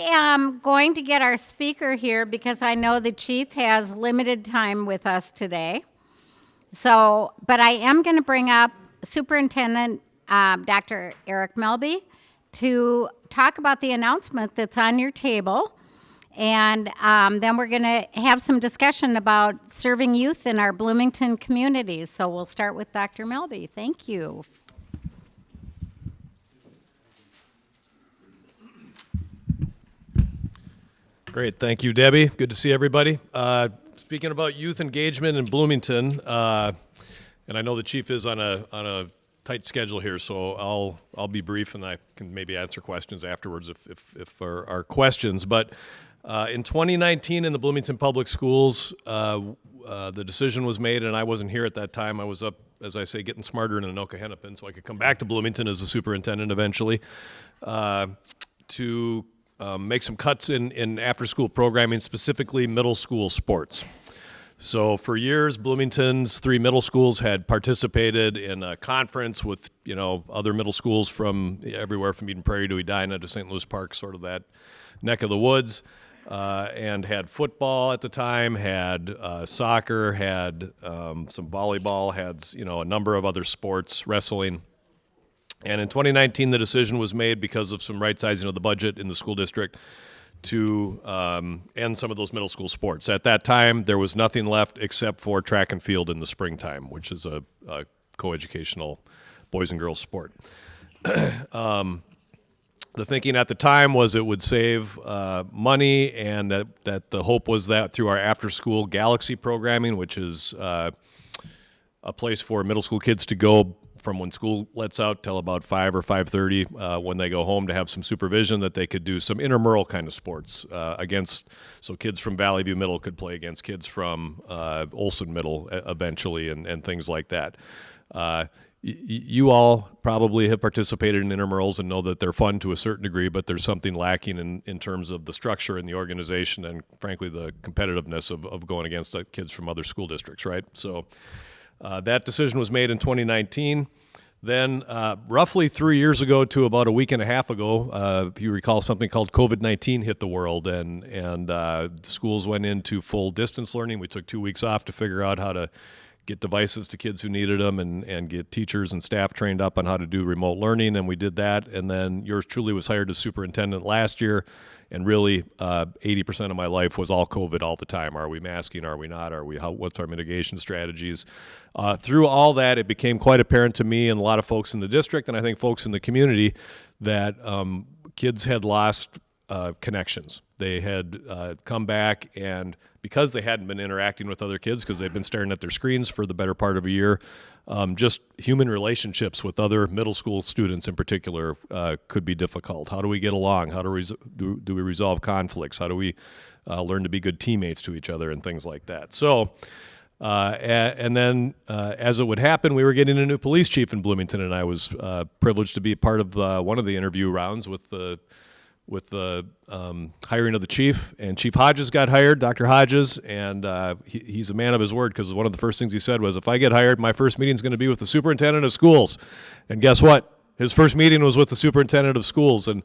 am going to get our speaker here because I know the chief has limited time with us today. So, but I am going to bring up Superintendent Dr. Eric Melby to talk about the announcement that's on your table. And then we're going to have some discussion about serving youth in our Bloomington communities. So we'll start with Dr. Melby. Thank you. Great, thank you, Debbie. Good to see everybody. Speaking about youth engagement in Bloomington, and I know the chief is on a tight schedule here, so I'll be brief, and I can maybe answer questions afterwards if there are questions. But in 2019, in the Bloomington Public Schools, the decision was made, and I wasn't here at that time. I was up, as I say, getting smarter in Anoka-Hennepin, so I could come back to Bloomington as a superintendent eventually, to make some cuts in after-school programming, specifically middle school sports. So for years, Bloomington's 3 middle schools had participated in a conference with, other middle schools from everywhere from Eden Prairie to Edina to St. Louis Park, sort of that neck of the woods, and had football at the time, had soccer, had some volleyball, had, a number of other sports, wrestling. And in 2019, the decision was made because of some right-sizing of the budget in the school district to end some of those middle school sports. At that time, there was nothing left except for track and field in the springtime, which is a coeducational boys and girls sport. The thinking at the time was it would save money, and that the hope was that through our after-school Galaxy programming, which is a place for middle school kids to go from when school lets out till about 5 or 5:30 when they go home, to have some supervision, that they could do some intramural kind of sports so kids from Valley View Middle could play against kids from Olson Middle eventually, and things like that. You all probably have participated in intramurals and know that they're fun to a certain degree, but there's something lacking in terms of the structure in the organization and, frankly, the competitiveness of going against kids from other school districts, right? So that decision was made in 2019. Then roughly 3 years ago to about a week and a half ago, if you recall, something called COVID-19 hit the world, and schools went into full distance learning. We took 2 weeks off to figure out how to get devices to kids who needed them, and get teachers and staff trained up on how to do remote learning, and we did that. And then yours truly was hired as superintendent last year, and really 80% of my life was all COVID all the time. Are we masking? Are we not? What's our mitigation strategies? Through all that, it became quite apparent to me and a lot of folks in the district, and I think folks in the community, that kids had lost connections. They had come back, and because they hadn't been interacting with other kids, because they've been staring at their screens for the better part of a year, just human relationships with other middle school students in particular could be difficult. How do we get along? How do we resolve conflicts? How do we learn to be good teammates to each other, and things like that? So, and then as it would happen, we were getting a new police chief in Bloomington, and I was privileged to be part of one of the interview rounds with the hiring of the chief, and Chief Hodges got hired, Dr. Hodges, and he's a man of his word, because one of the first things he said was, if I get hired, my first meeting is going to be with the superintendent of schools. And guess what? His first meeting was with the superintendent of schools, and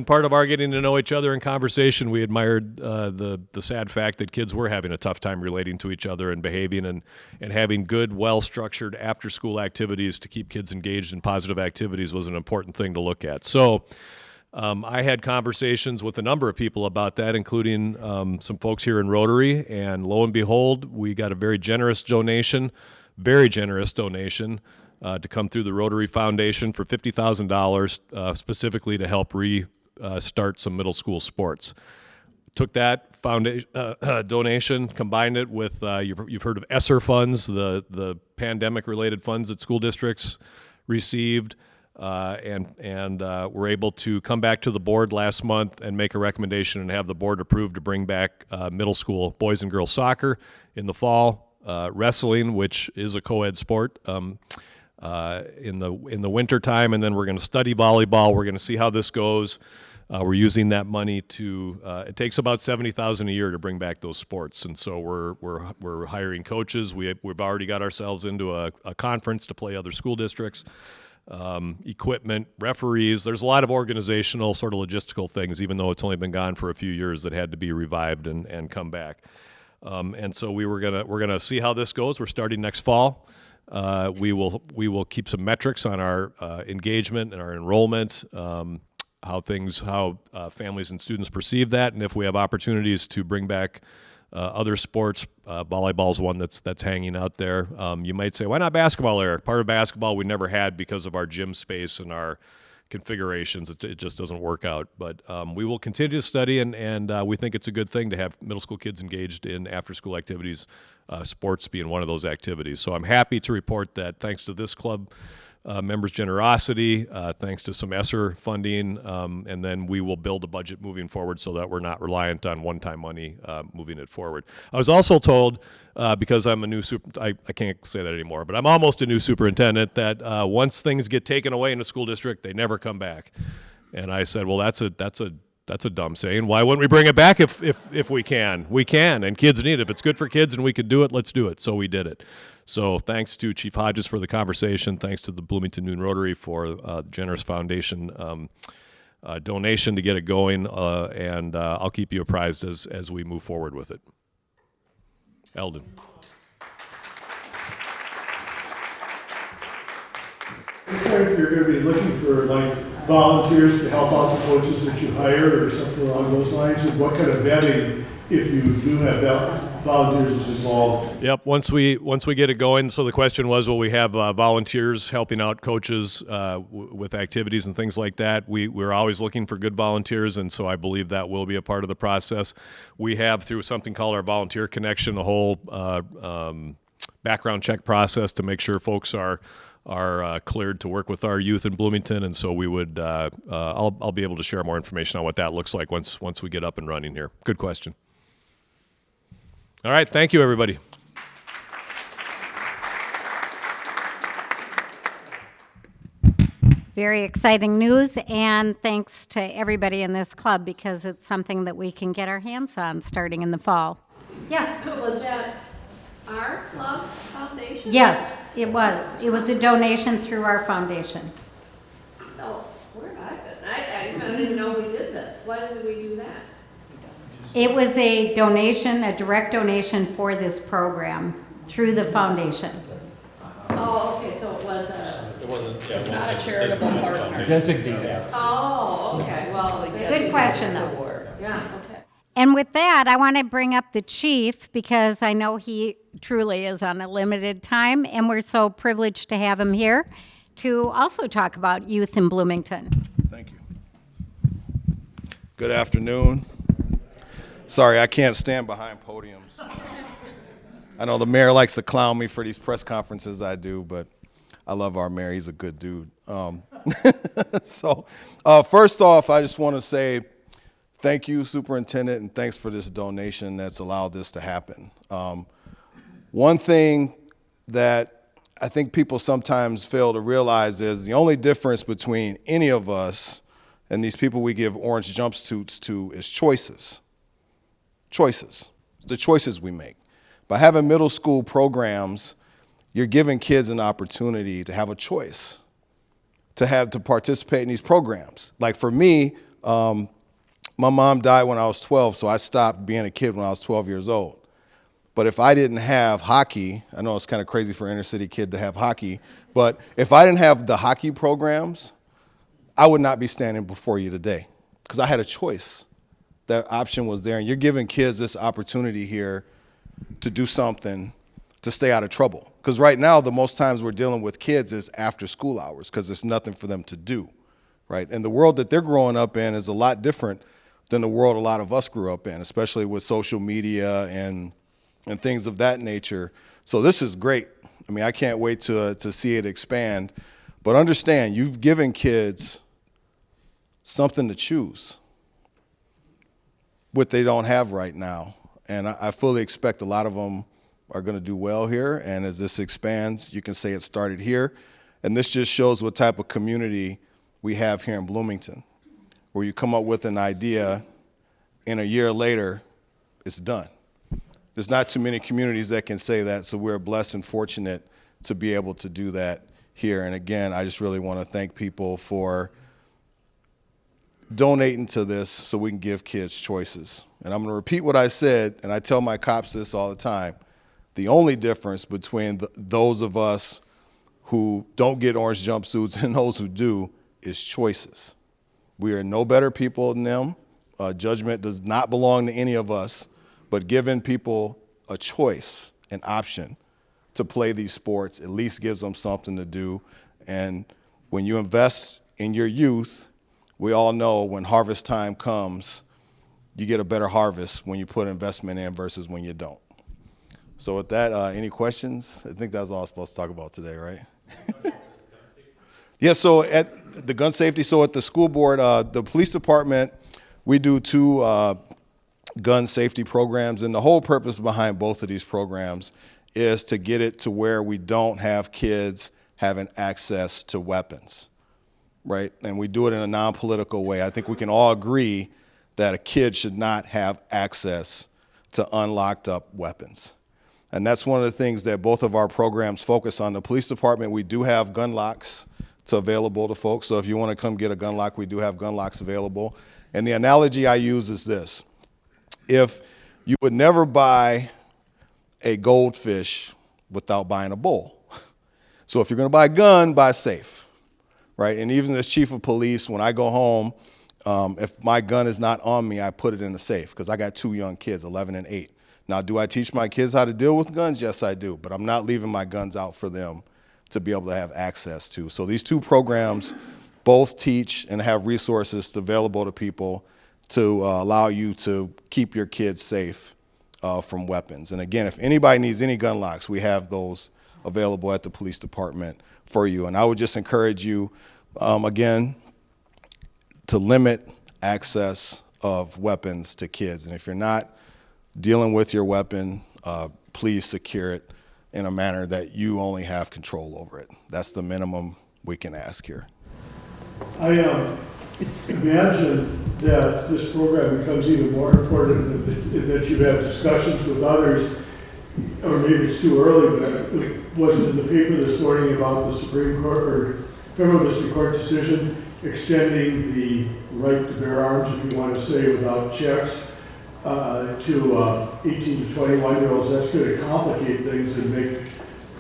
part of our getting to know each other in conversation, we admired the sad fact that kids were having a tough time relating to each other and behaving, and having good, well-structured after-school activities to keep kids engaged in positive activities was an important thing to look at. So I had conversations with a number of people about that, including some folks here in Rotary, and lo and behold, we got a very generous donation to come through the Rotary Foundation for $50,000 specifically to help restart some middle school sports. Took that foundation donation, combined it with you've heard of ESSER funds, the pandemic-related funds that school districts received. And we're able to come back to the board last month and make a recommendation and have the board approve to bring back middle school boys and girls soccer in the fall, wrestling, which is a co-ed sport, in the winter time, and then we're going to study volleyball. We're going to see how this goes. We're using that money to. It takes about $70,000 a year to bring back those sports, and so we're hiring coaches. We've already got ourselves into a conference to play other school districts. equipment, referees. There's a lot of organizational, sort of logistical things, even though it's only been gone for a few years, that had to be revived and come back. And so we're gonna see how this goes. We're starting next fall. We will keep some metrics on our engagement and our enrollment, how families and students perceive that, and if we have opportunities to bring back other sports. Volleyball's one that's hanging out there. You might say, why not basketball, Eric? Part of basketball we never had because of our gym space and our configurations. It just doesn't work out. But we will continue to study, and we think it's a good thing to have middle school kids engaged in after-school activities, sports being one of those activities. So I'm happy to report that thanks to this club members' generosity, thanks to some ESSER funding, and then we will build a budget moving forward so that we're not reliant on one-time money moving it forward. I was also told, because I'm a new I can't say that anymore, but I'm almost a new superintendent, that once things get taken away in a school district, they never come back. And I said, well, that's a dumb saying. Why wouldn't we bring it back if we can? We can, and kids need it. If it's good for kids and we can do it, let's do it. So we did it. So thanks to Chief Hodges for the conversation. Thanks to the Bloomington Noon Rotary for the generous foundation donation to get it going. And I'll keep you apprised as we move forward with it. Eldon. If you're going to be looking for volunteers to help out the coaches that you hire or something along those lines, and what kind of vetting, if you do have volunteers, is involved? Yep. Once we get it going. So the question was, will we have volunteers helping out coaches with activities and things like that? We're always looking for good volunteers, and so I believe that will be a part of the process. We have, through something called our Volunteer Connection, a whole background check process to make sure folks are cleared to work with our youth in Bloomington, and so we would. I'll be able to share more information on what that looks like once we get up and running here. Good question. All right, thank you, everybody. Very exciting news, and thanks to everybody in this club because it's something that we can get our hands on starting in the fall. Yes. Was that our club foundation? Yes, it was. It was a donation through our foundation. So where have I been? I didn't know we did this. Why did we do that? It was a donation, a direct donation for this program through the foundation. Oh, okay, so it was a... It's not a charitable partner. Designated. Oh, okay, well... Good question, though. Yeah, okay. And with that, I want to bring up the chief because I know he truly is on a limited time, and we're so privileged to have him here to also talk about youth in Bloomington. Thank you. Good afternoon. Sorry, I can't stand behind podiums. I know the mayor likes to clown me for these press conferences I do, but I love our mayor. He's a good dude. So first off, I just want to say thank you, Superintendent, and thanks for this donation that's allowed this to happen. One thing that I think people sometimes fail to realize is the only difference between any of us and these people we give orange jumpsuits to is choices. Choices, the choices we make. By having middle school programs, you're giving kids an opportunity to have a choice, to participate in these programs. Like for me, my mom died when I was 12, so I stopped being a kid when I was 12 years old. But if I didn't have hockey, I know it's kind of crazy for an inner city kid to have hockey, but if I didn't have the hockey programs, I would not be standing before you today because I had a choice. That option was there, and you're giving kids this opportunity here to do something to stay out of trouble. Because right now, the most times we're dealing with kids is after school hours because there's nothing for them to do, right? And the world that they're growing up in is a lot different than the world a lot of us grew up in, especially with social media and things of that nature. So this is great. I mean, I can't wait to see it expand. But understand, you've given kids something to choose, what they don't have right now. And I fully expect a lot of them are going to do well here. And as this expands, you can say it started here. And this just shows what type of community we have here in Bloomington, where you come up with an idea and a year later, it's done. There's not too many communities that can say that, so we're blessed and fortunate to be able to do that here. And again, I just really want to thank people for donating to this so we can give kids choices. And I'm going to repeat what I said, and I tell my cops this all the time. The only difference between those of us who don't get orange jumpsuits and those who do is choices. We are no better people than them. Judgment does not belong to any of us, but giving people a choice, an option to play these sports at least gives them something to do. And when you invest in your youth, we all know when harvest time comes, you get a better harvest when you put investment in versus when you don't. So with that, any questions? I think that's all I was supposed to talk about today, right? Yeah, so at the gun safety, so at the school board, the police department, we do 2 gun safety programs, and the whole purpose behind both of these programs is to get it to where we don't have kids having access to weapons, right? And we do it in a non-political way. I think we can all agree that a kid should not have access to unlocked up weapons. And that's one of the things that both of our programs focus on. The police department, we do have gun locks available to folks. So if you want to come get a gun lock, we do have gun locks available. And the analogy I use is this. If you would never buy a goldfish without buying a bowl. So if you're going to buy a gun, buy safe, right? And even as chief of police, when I go home, if my gun is not on me, I put it in the safe because I got 2 young kids, 11 and 8. Now, do I teach my kids how to deal with guns? Yes, I do, but I'm not leaving my guns out for them to be able to have access to. So these 2 programs both teach and have resources available to people to allow you to keep your kids safe from weapons. And again, if anybody needs any gun locks, we have those available at the police department for you. And I would just encourage you, again, to limit access of weapons to kids. And if you're not dealing with your weapon, please secure it in a manner that you only have control over it. That's the minimum we can ask here. I imagine that this program becomes even more important that you have discussions with others, or maybe it's too early, but it wasn't in the paper this morning about the Supreme Court or Federal District Court decision extending the right to bear arms, if you want to say, without checks, to 18 to 21-year-olds. That's going to complicate things and make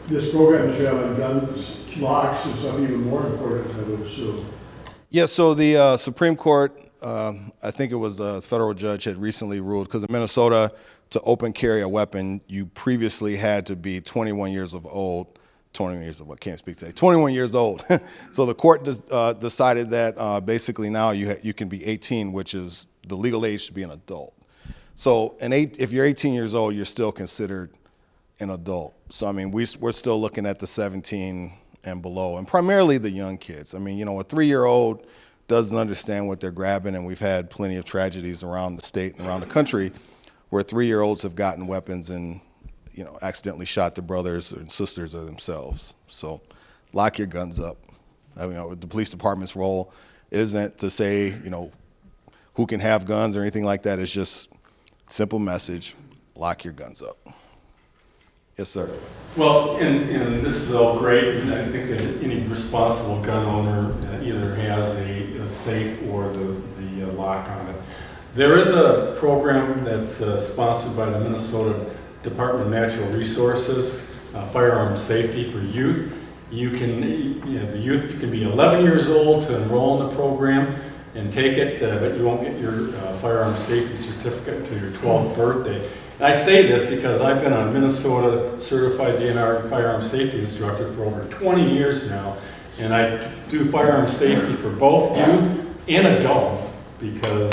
this program that you have on guns, locks, and stuff even more important, I would assume. Yeah, so the Supreme Court, I think it was a federal judge, had recently ruled, because in Minnesota, to open carry a weapon, you previously had to be 21 years of old. 21 years of, I can't speak today, 21 years old. So the court decided that basically now you can be 18, which is the legal age to be an adult. So if you're 18 years old, you're still considered an adult. So I mean, we're still looking at the 17 and below, and primarily the young kids. I mean, you know, a 3-year-old doesn't understand what they're grabbing, and we've had plenty of tragedies around the state and around the country where 3-year-olds have gotten weapons and, you know, accidentally shot their brothers and sisters or themselves. So lock your guns up. I mean, the police department's role isn't to say, you know, who can have guns or anything like that. It's just simple message, lock your guns up. Yes, sir. Well, and this is all great, and I think that any responsible gun owner either has a safe or the lock on it. There is a program that's sponsored by the Minnesota Department of Natural Resources, firearm safety for youth. You can be 11 years old to enroll in the program and take it, but you won't get your firearm safety certificate until your 12th birthday. And I say this because I've been a Minnesota certified DNR firearm safety instructor for over 20 years now, and I do firearm safety for both youth and adults because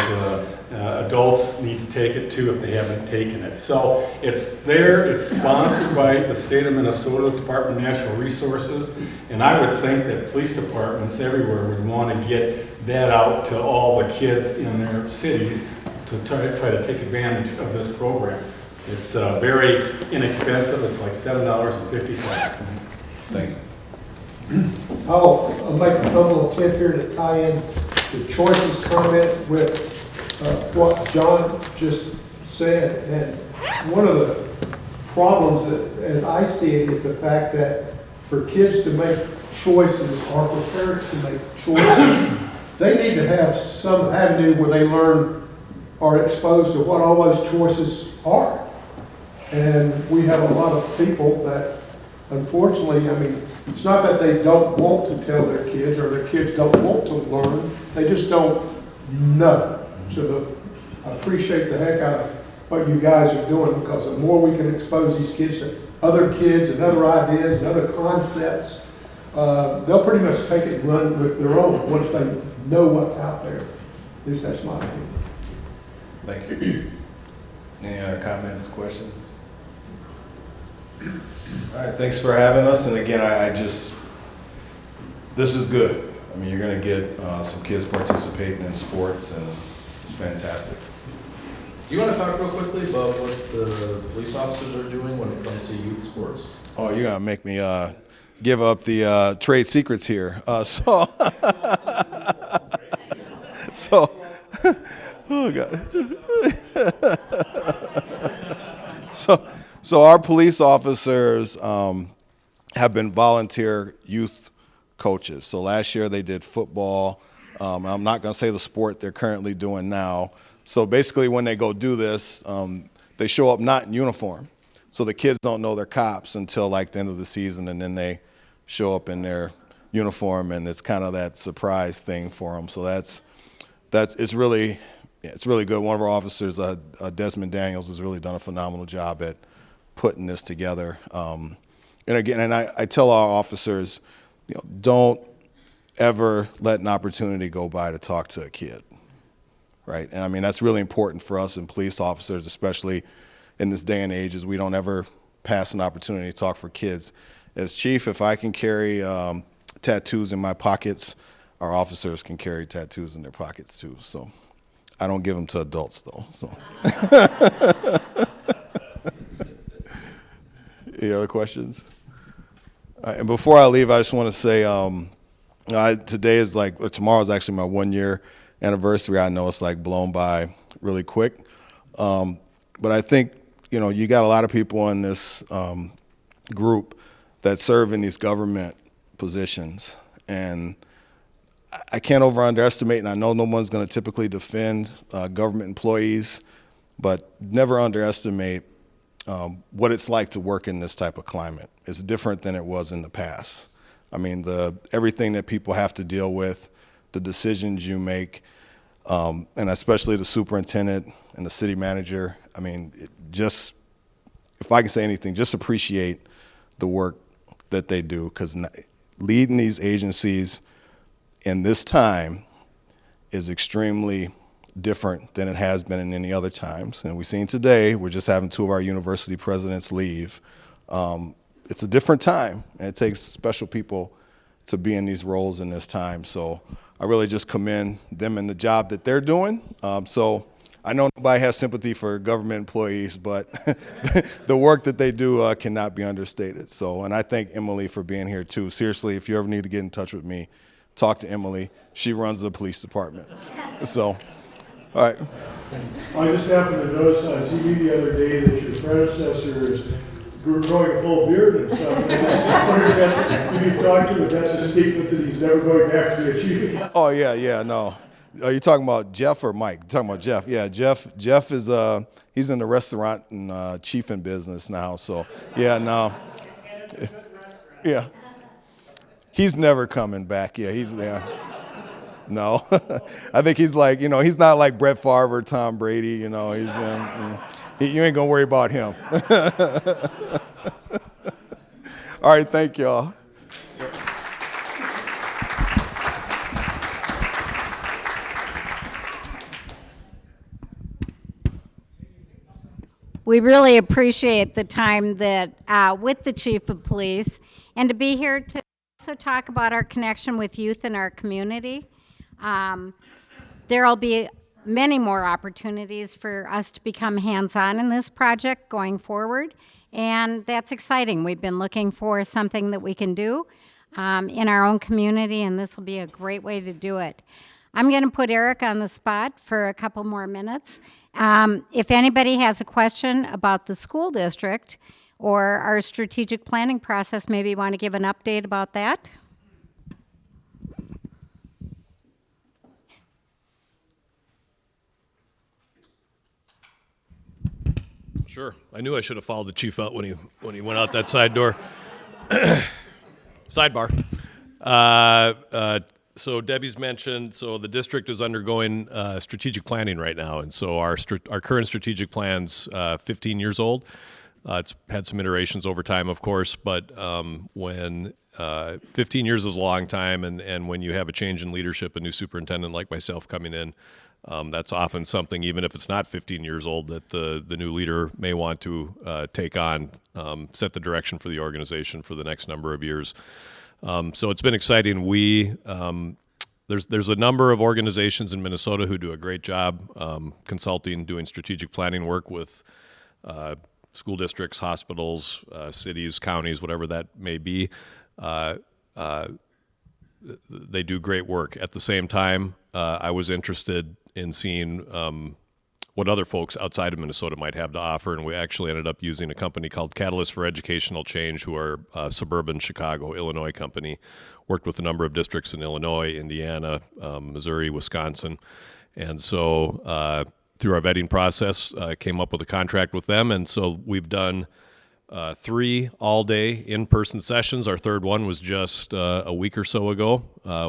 adults need to take it too if they haven't taken it. So it's there, it's sponsored by the state of Minnesota Department of Natural Resources, and I would think that police departments everywhere would want to get that out to all the kids in their cities to try to take advantage of this program. It's very inexpensive. It's like $7.50. Thank you. I'll make a little tip here to tie in the choices comment with what John just said. And one of the problems that, as I see it, is the fact that for kids to make choices or for parents to make choices, they need to have some avenue where they learn or exposed to what all those choices are. And we have a lot of people that, unfortunately, I mean, it's not that they don't want to tell their kids or their kids don't want to learn, they just don't know. So I appreciate the heck out of what you guys are doing, because the more we can expose these kids to other kids and other ideas and other concepts, they'll pretty much take it and run with their own once they know what's out there. At least that's my opinion. Thank you. Any other comments, questions? All right, thanks for having us. And again, this is good. I mean, you're going to get some kids participating in sports, and it's fantastic. Do you want to talk real quickly about what the police officers are doing when it comes to youth sports? Oh, you're going to make me give up the trade secrets here. Oh God. So our police officers have been volunteer youth coaches. So last year they did football. I'm not going to say the sport they're currently doing now. So basically when they go do this, they show up not in uniform. So the kids don't know they're cops until like the end of the season, and then they show up in their uniform, and it's kind of that surprise thing for them. So it's really good. One of our officers, Desmond Daniels, has really done a phenomenal job at putting this together. And again, I tell our officers, don't ever let an opportunity go by to talk to a kid, right? And I mean, that's really important for us and police officers, especially in this day and age, is we don't ever pass an opportunity to talk for kids. As chief, if I can carry tattoos in my pockets, our officers can carry tattoos in their pockets too. So I don't give them to adults though. So. Any other questions? All right, and before I leave, I just want to say, tomorrow's actually my 1-year anniversary. I know it's like blown by really quick. But I think, you got a lot of people in this group that serve in these government positions. And I can't underestimate, and I know no one's going to typically defend government employees, but never underestimate what it's like to work in this type of climate. It's different than it was in the past. I mean, everything that people have to deal with, the decisions you make, and especially the superintendent and the city manager. I mean, if I can say anything, just appreciate the work that they do, because leading these agencies in this time is extremely different than it has been in any other times. And we've seen today, we're just having 2 of our university presidents leave. It's a different time, and it takes special people to be in these roles in this time. So I really just commend them in the job that they're doing. So I know nobody has sympathy for government employees, but the work that they do cannot be understated. So, and I thank Emily for being here too. Seriously, if you ever need to get in touch with me, talk to Emily. She runs the police department. So, all right. I just happened to notice on TV the other day that your predecessor is growing a full beard and stuff. And I just wondered if you talked to him, if that's a statement that he's never going back to be a chief again. Oh, yeah, no. Are you talking about Jeff or Mike? You're talking about Jeff. Yeah, Jeff is, he's in the restaurant and chiefing business now. So, yeah, no. Yeah. He's never coming back. Yeah, he's there. No. I think he's like, he's not like Brett Favre or Tom Brady. He's, you ain't going to worry about him. All right, thank y'all. We really appreciate the time that with the Chief of Police, and to be here to also talk about our connection with youth in our community. There will be many more opportunities for us to become hands-on in this project going forward, and that's exciting. We've been looking for something that we can do in our own community, and this will be a great way to do it. I'm going to put Eric on the spot for a couple more minutes. If anybody has a question about the school district or our strategic planning process, maybe you want to give an update about that? Sure. I knew I should have followed the chief out when he went out that side door. Sidebar. So Debbie's mentioned, so the district is undergoing strategic planning right now, and so our current strategic plan's 15 years old. It's had some iterations over time, of course, but when 15 years is a long time, and when you have a change in leadership, a new superintendent like myself coming in, that's often something, even if it's not 15 years old, that the new leader may want to take on, set the direction for the organization for the next number of years. So it's been exciting. There's a number of organizations in Minnesota who do a great job consulting, doing strategic planning work with school districts, hospitals, cities, counties, whatever that may be. They do great work. At the same time, I was interested in seeing what other folks outside of Minnesota might have to offer, and we actually ended up using a company called Catalyst for Educational Change, who are a suburban Chicago, Illinois company. Worked with a number of districts in Illinois, Indiana, Missouri, Wisconsin, and so through our vetting process, came up with a contract with them, and so we've done 3 all-day in-person sessions. Our third one was just a week or so ago,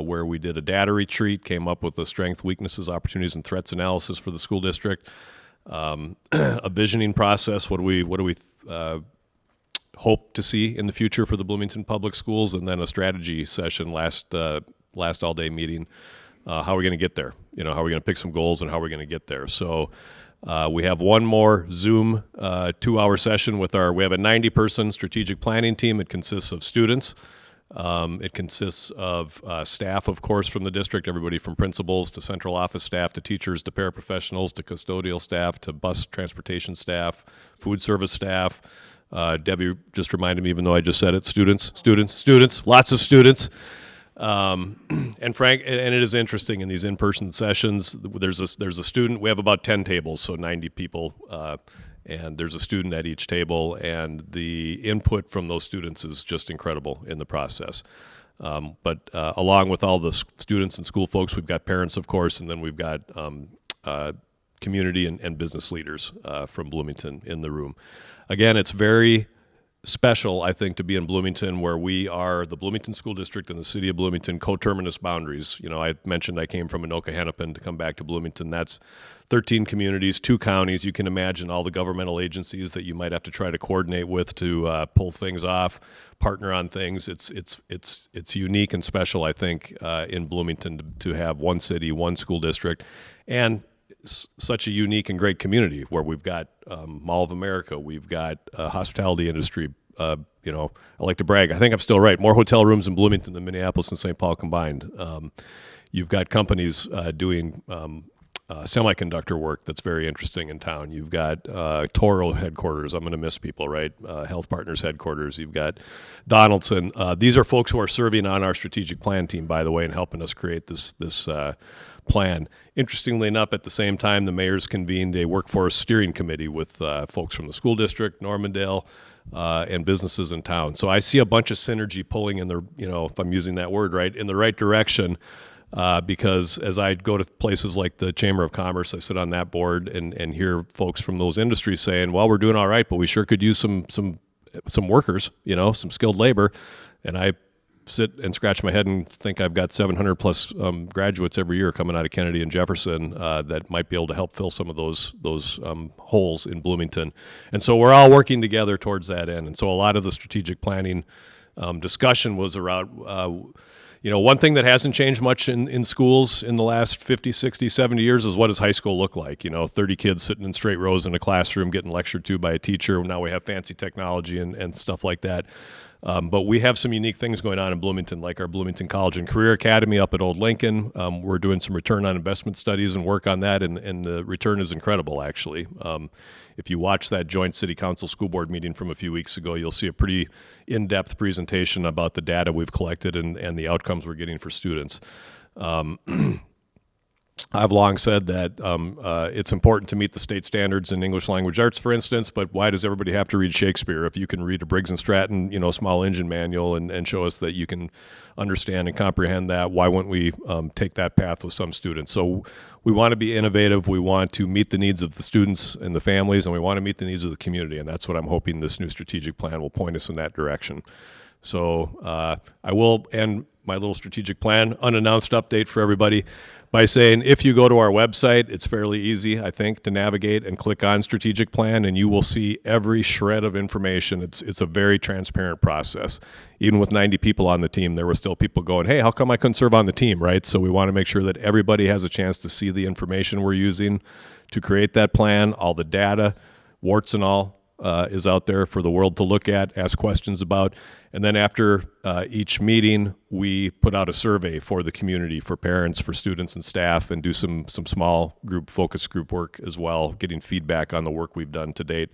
where we did a data retreat, came up with a strengths, weaknesses, opportunities, and threats analysis for the school district, a visioning process. What do we hope to see in the future for the Bloomington Public Schools, and then a strategy session last all-day meeting. How are we going to get there? How are we going to pick some goals, and how are we going to get there? So. We have one more Zoom 2-hour session with we have a 90-person strategic planning team. It consists of students. It consists of staff, of course, from the district, everybody from principals to central office staff to teachers to paraprofessionals to custodial staff to bus transportation staff, food service staff. Debbie just reminded me, even though I just said it, students, lots of students. And Frank, and it is interesting in these in-person sessions. There's a student. We have about 10 tables, so 90 people, and there's a student at each table. And the input from those students is just incredible in the process. But along with all the students and school folks, we've got parents, of course, and then we've got community and business leaders from Bloomington in the room. Again, it's very special, I think, to be in Bloomington, where we are the Bloomington School District and the City of Bloomington coterminous boundaries. I mentioned I came from Anoka Hennepin to come back to Bloomington. That's 13 communities, 2 counties. You can imagine all the governmental agencies that you might have to try to coordinate with to pull things off, partner on things. It's unique and special, I think, in Bloomington to have one city, one school district, and such a unique and great community where we've got Mall of America, we've got hospitality industry. I like to brag. I think I'm still right. More hotel rooms in Bloomington than Minneapolis and St. Paul combined. You've got companies doing semiconductor work that's very interesting in town. You've got Toro headquarters. I'm going to miss people, right? Health Partners headquarters. You've got Donaldson. These are folks who are serving on our strategic plan team, by the way, and helping us create this plan. Interestingly enough, at the same time, the mayor's convened a workforce steering committee with folks from the school district, Normandale, and businesses in town. So I see a bunch of synergy pulling in the, if I'm using that word right, in the right direction. Because as I go to places like the Chamber of Commerce, I sit on that board and hear folks from those industries saying, well, we're doing all right, but we sure could use some workers, some skilled labor. And I sit and scratch my head and think I've got 700 plus graduates every year coming out of Kennedy and Jefferson that might be able to help fill some of those holes in Bloomington. And so we're all working together towards that end. And so a lot of the strategic planning discussion was around, one thing that hasn't changed much in schools in the last 50, 60, 70 years is what does high school look like? 30 kids sitting in straight rows in a classroom getting lectured to by a teacher. Now we have fancy technology and stuff like that. But we have some unique things going on in Bloomington, like our Bloomington College and Career Academy up at Old Lincoln. We're doing some return on investment studies and work on that, and the return is incredible, actually. If you watch that joint City Council School Board meeting from a few weeks ago, you'll see a pretty in-depth presentation about the data we've collected and the outcomes we're getting for students. I've long said that it's important to meet the state standards in English language arts, for instance, but why does everybody have to read Shakespeare? If you can read a Briggs and Stratton, small engine manual and show us that you can understand and comprehend that, why wouldn't we take that path with some students? So we want to be innovative. We want to meet the needs of the students and the families, and we want to meet the needs of the community, and that's what I'm hoping this new strategic plan will point us in that direction. So I will end my little strategic plan, unannounced update for everybody, by saying if you go to our website, it's fairly easy, I think, to navigate and click on strategic plan, and you will see every shred of information. It's a very transparent process. Even with 90 people on the team, there were still people going, hey, how come I couldn't serve on the team, right? So we want to make sure that everybody has a chance to see the information we're using to create that plan. All the data, warts and all, is out there for the world to look at, ask questions about. And then after each meeting, we put out a survey for the community, for parents, for students and staff, and do some small group, focus group work as well, getting feedback on the work we've done to date.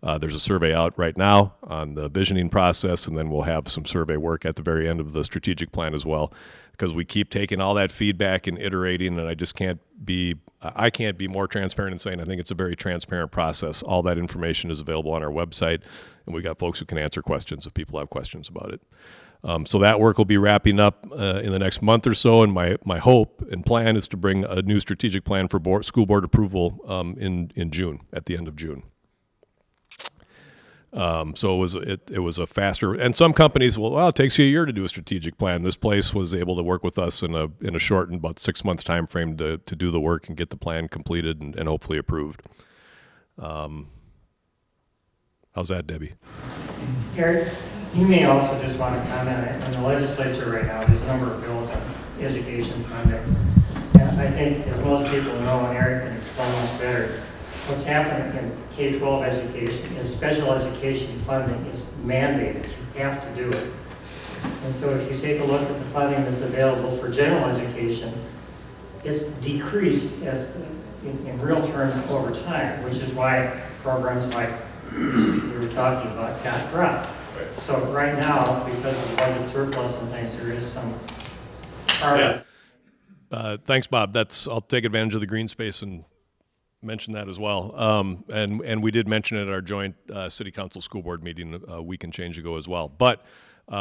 There's a survey out right now on the visioning process, and then we'll have some survey work at the very end of the strategic plan as well, because we keep taking all that feedback and iterating, and I can't be more transparent in saying I think it's a very transparent process. All that information is available on our website, and we got folks who can answer questions if people have questions about it. So that work will be wrapping up in the next month or so, and my hope and plan is to bring a new strategic plan for school board approval in June, at the end of June. So it was a faster, and some companies it takes you a year to do a strategic plan. This place was able to work with us in a shortened, about 6 month time frame to do the work and get the plan completed and hopefully approved. How's that, Debbie? Eric, you may also just want to comment, in the legislature right now, there's a number of bills on education funding. And I think, as most people know, and Eric can explain much better, what's happening in K-12 education is special education funding is mandated. You have to do it. And so if you take a look at the funding that's available for general education, it's decreased in real terms over time, which is why programs like we were talking about got dropped. Right. So right now, because of the budget surplus and things, there is some progress. Yeah. Thanks, Bob. I'll take advantage of the green space and mention that as well. And we did mention it at our joint City Council School Board meeting a week and change ago as well. But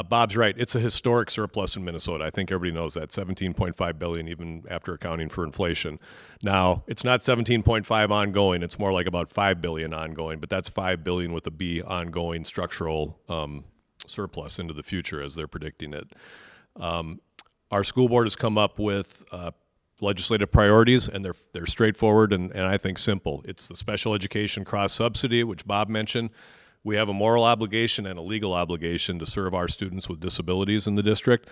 Bob's right. It's a historic surplus in Minnesota. I think everybody knows that, $17.5 billion, even after accounting for inflation. Now, it's not 17.5 ongoing. It's more like about $5 billion ongoing, but that's $5 billion with a B, ongoing structural surplus into the future as they're predicting it. Our school board has come up with legislative priorities, and they're straightforward and I think simple. It's the special education cross-subsidy, which Bob mentioned. We have a moral obligation and a legal obligation to serve our students with disabilities in the district.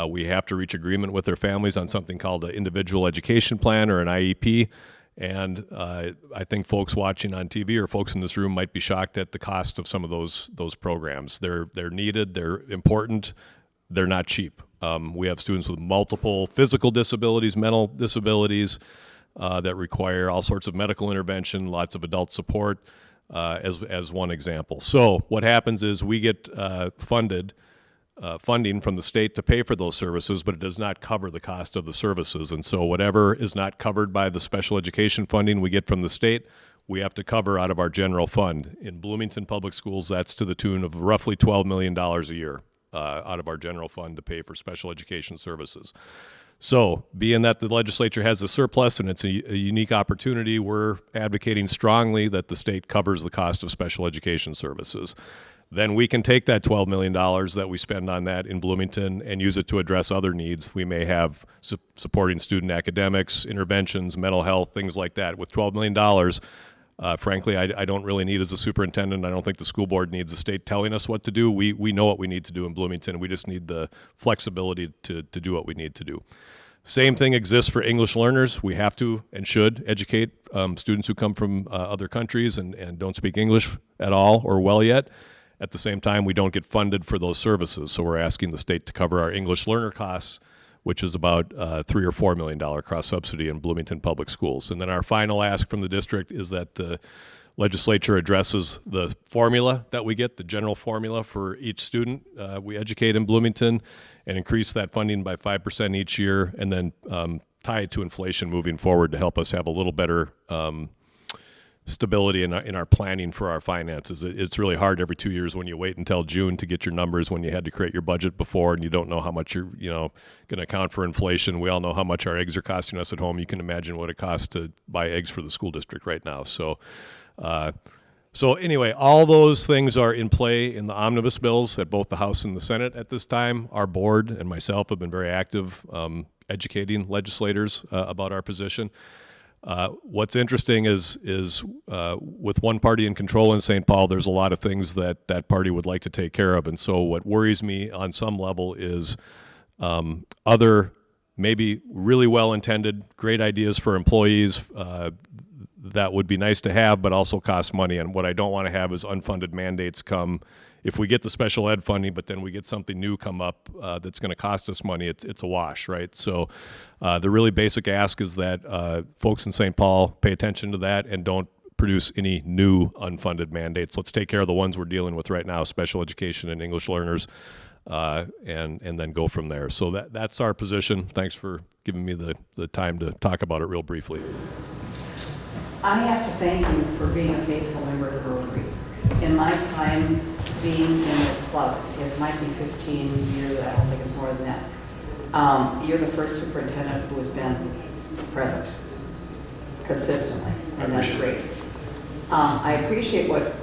We have to reach agreement with their families on something called an individual education plan or an IEP. And I think folks watching on TV or folks in this room might be shocked at the cost of some of those programs. They're needed, they're important, they're not cheap. We have students with multiple physical disabilities, mental disabilities that require all sorts of medical intervention, lots of adult support, as one example. So what happens is we get funding from the state to pay for those services, but it does not cover the cost of the services. And so whatever is not covered by the special education funding we get from the state, we have to cover out of our general fund. In Bloomington Public Schools, that's to the tune of roughly $12 million a year. Out of our general fund to pay for special education services. So, being that the legislature has a surplus and it's a unique opportunity, we're advocating strongly that the state covers the cost of special education services. Then we can take that $12 million that we spend on that in Bloomington and use it to address other needs. We may have supporting student academics, interventions, mental health, things like that. With $12 million, frankly, I don't really need as a superintendent. I don't think the school board needs the state telling us what to do. We know what we need to do in Bloomington. We just need the flexibility to do what we need to do. Same thing exists for English learners. We have to and should educate students who come from other countries and don't speak English at all or well yet. At the same time, we don't get funded for those services. So we're asking the state to cover our English learner costs, which is about $3 or $4 million cross-subsidy in Bloomington Public Schools. And then our final ask from the district is that the legislature addresses the formula that we get, the general formula for each student we educate in Bloomington, and increase that funding by 5% each year, and then tie it to inflation moving forward to help us have a little better stability in our planning for our finances. It's really hard every 2 years when you wait until June to get your numbers when you had to create your budget before and you don't know how much you're going to account for inflation. We all know how much our eggs are costing us at home. You can imagine what it costs to buy eggs for the school district right now. So anyway, all those things are in play in the omnibus bills at both the House and the Senate at this time. Our board and myself have been very active educating legislators about our position. What's interesting is with one party in control in St. Paul, there's a lot of things that party would like to take care of. And so what worries me on some level is other maybe really well-intended, great ideas for employees that would be nice to have, but also cost money. And what I don't want to have is unfunded mandates come. If we get the special ed funding, but then we get something new come up that's going to cost us money, it's a wash, right? So the really basic ask is that folks in St. Paul pay attention to that and don't produce any new unfunded mandates. Let's take care of the ones we're dealing with right now, special education and English learners, and then go from there. So that's our position. Thanks for giving me the time to talk about it real briefly. I have to thank you for being a faithful member of Rotary. In my time being in this club, it might be 15 years, I don't think it's more than that. You're the first superintendent who has been present consistently, and that's great. I appreciate what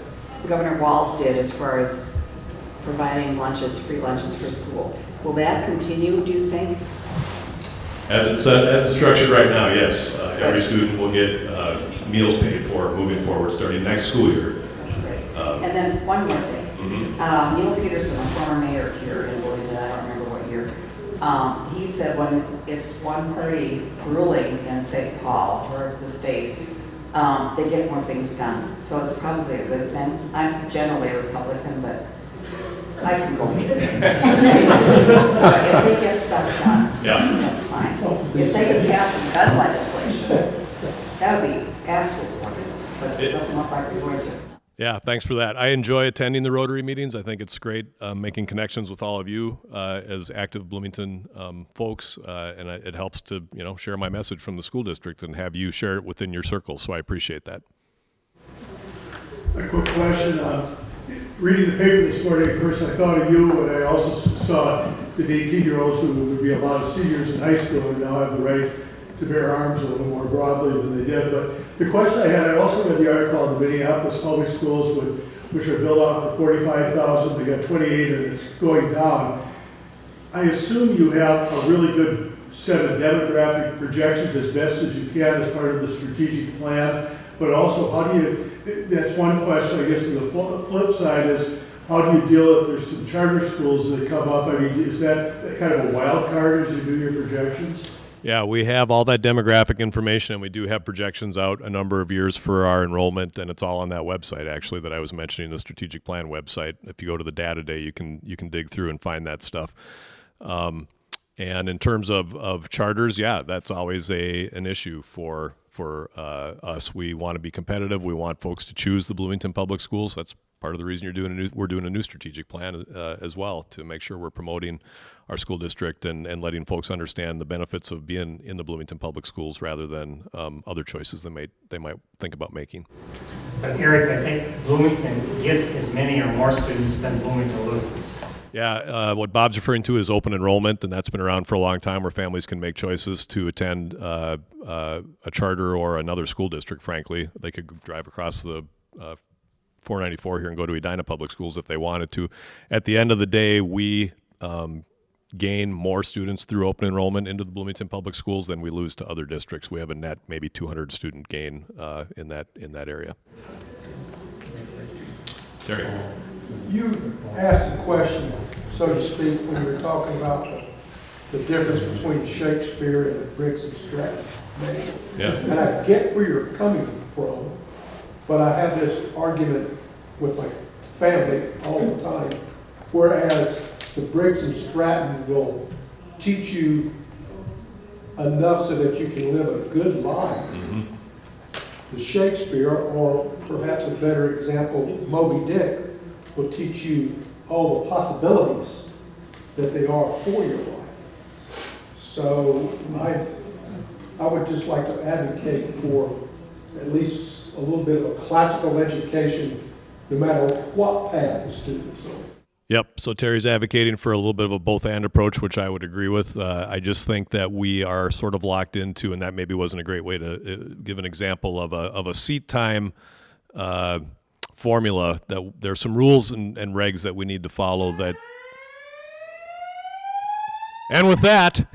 Governor Walz did as far as providing lunches, free lunches for school. Will that continue, do you think? As it's structured right now, yes. Every student will get meals paid for moving forward starting next school year. That's great. And then one more thing. Neil Peterson, a former mayor here in Bloomington, I don't remember what year, he said when it's one party ruling in St. Paul or the state, they get more things done. So it's probably a good thing. I'm generally a Republican, but I can go here. But if they get stuff done, that's fine. If they can pass some gun legislation, that would be absolutely wonderful. But it doesn't look like we're going to. Yeah, thanks for that. I enjoy attending the Rotary meetings. I think it's great making connections with all of you as active Bloomington folks, and it helps to share my message from the school district and have you share it within your circles. So I appreciate that. A quick question. Reading the paper this morning, of course, I thought of you, but I also saw that 18-year-olds who would be a lot of seniors in high school and now have the right to bear arms a little more broadly than they did. But the question I had, I also read the article on the Minneapolis public schools, which are built out for 45,000. They got 28, and it's going down. I assume you have a really good set of demographic projections as best as you can as part of the strategic plan. But also, how do you? That's one question. I guess the flip side is, how do you deal if there's some charter schools that come up? I mean, is that kind of a wild card as you do your projections? Yeah, we have all that demographic information, and we do have projections out a number of years for our enrollment, and it's all on that website actually that I was mentioning, the strategic plan website. If you go to the data day, you can dig through and find that stuff. And in terms of charters, yeah, that's always an issue for us. We want to be competitive. We want folks to choose the Bloomington Public Schools. That's part of the reason we're doing a new strategic plan as well, to make sure we're promoting our school district and letting folks understand the benefits of being in the Bloomington Public Schools rather than other choices they might think about making. But Eric, I think Bloomington gets as many or more students than Bloomington loses. Yeah, what Bob's referring to is open enrollment, and that's been around for a long time, where families can make choices to attend a charter or another school district, frankly. They could drive across the 494 here and go to Edina Public Schools if they wanted to. At the end of the day, we gain more students through open enrollment into the Bloomington Public Schools than we lose to other districts. We have a net maybe 200 student gain in that area. Terry. You asked a question, so to speak, when you were talking about the difference between Shakespeare and the Briggs and Stratton. Yeah. And I get where you're coming from, but I have this argument with my family all the time, whereas the Briggs and Stratton will teach you enough so that you can live a good life. Mm-hmm. The Shakespeare, or perhaps a better example, Moby Dick, will teach you all the possibilities that they are for your life. So I would just like to advocate for at least a little bit of a classical education, no matter what path the student's on. Yep. So Terry's advocating for a little bit of a both-and approach, which I would agree with. I just think that we are sort of locked into, and that maybe wasn't a great way to give an example of a seat time formula. That there's some rules and regs that we need to follow. That, and with that.